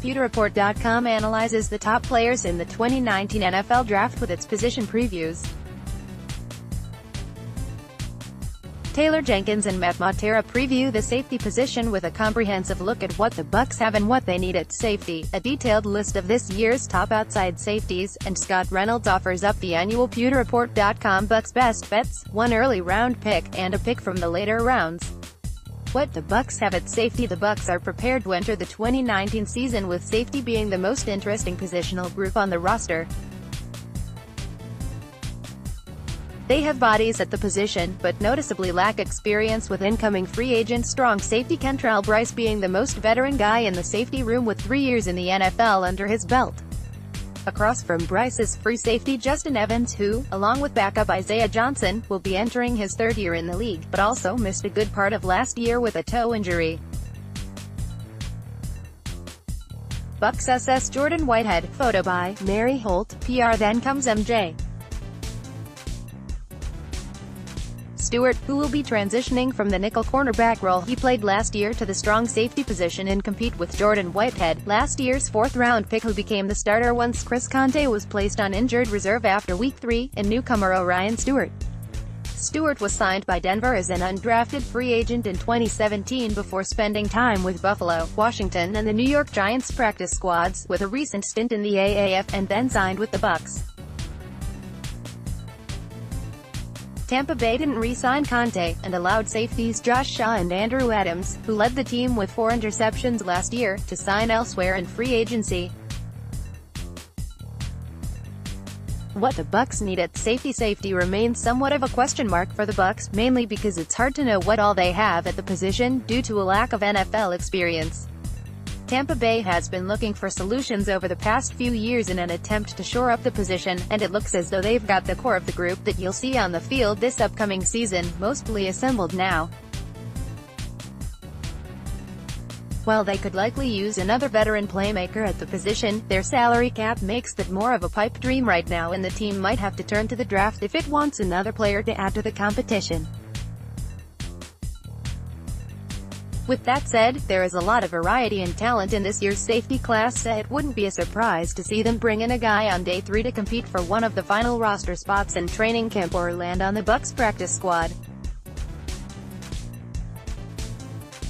PewterReport.com analyzes the top players in the 2019 NFL Draft with its position previews. Taylor Jenkins and Matt Matera preview the safety position with a comprehensive look at what the Bucs have and what they need at safety, a detailed list of this year's top outside safeties, and Scott Reynolds offers up the annual PewterReport.com Bucs Best Bets, one early round pick, and a pick from the later rounds. What the Bucs have at safety. The Bucs are prepared to enter the 2019 season with safety being the most interesting positional group on the roster. They have bodies at the position, but noticeably lack experience with incoming free agent strong safety Kentrell Brice being the most veteran guy in the safety room with 3 years in the NFL under his belt. Across from Brice is free safety Justin Evans who, along with backup Isaiah Johnson, will be entering his third year in the league, but also missed a good part of last year with a toe injury. Bucs SS Jordan Whitehead, photo by Mary Holt, PR. Then comes MJ Stewart, who will be transitioning from the nickel cornerback role he played last year to the strong safety position and compete with Jordan Whitehead, last year's fourth-round pick who became the starter once Chris Conte was placed on injured reserve after Week 3, and newcomer Orion Stewart. Stewart was signed by Denver as an undrafted free agent in 2017 before spending time with Buffalo, Washington and the New York Giants practice squads, with a recent stint in the AAF, and then signed with the Bucs. Tampa Bay didn't re-sign Conte, and allowed safeties Josh Shaw and Andrew Adams, who led the team with 4 interceptions last year, to sign elsewhere in free agency. What the Bucs need at safety remains somewhat of a question mark for the Bucs, mainly because it's hard to know what all they have at the position, due to a lack of NFL experience. Tampa Bay has been looking for solutions over the past few years in an attempt to shore up the position, and it looks as though they've got the core of the group that you'll see on the field this upcoming season, mostly assembled now. While they could likely use another veteran playmaker at the position, their salary cap makes that more of a pipe dream right now, and the team might have to turn to the draft if it wants another player to add to the competition. With that said, there is a lot of variety and talent in this year's safety class, so it wouldn't be a surprise to see them bring in a guy on day 3 to compete for one of the final roster spots in training camp or land on the Bucs practice squad.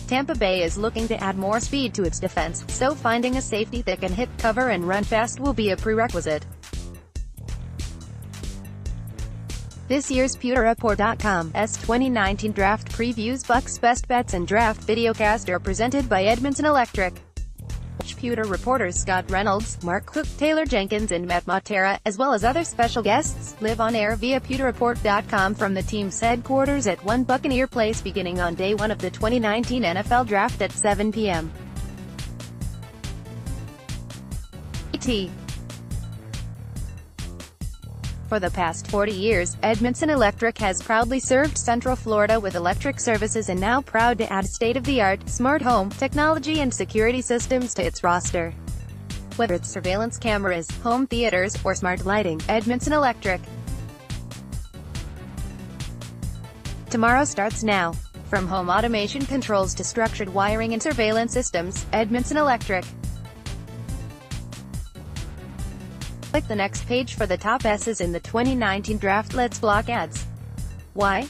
Tampa Bay is looking to add more speed to its defense, so finding a safety that can hit cover and run fast will be a prerequisite. This year's PewterReport.com's 2019 draft previews, Bucs Best Bets and Draft Videocast are presented by Edmonton Electric. Pewter reporters Scott Reynolds, Mark Cook, Taylor Jenkins and Matt Matera, as well as other special guests, live on air via PewterReport.com from the team's headquarters at 1 Buccaneer Place beginning on day 1 of the 2019 NFL Draft at 7 p.m. ET. For the past 40 years, Edmonton Electric has proudly served Central Florida with electric services and now proud to add state-of-the-art, smart home, technology and security systems to its roster. Whether it's surveillance cameras, home theaters, or smart lighting, Edmonton Electric. Tomorrow starts now. From home automation controls to structured wiring and surveillance systems, Edmonton Electric. Click the next page for the top S's in the 2019 draft. Let's block ads. Why?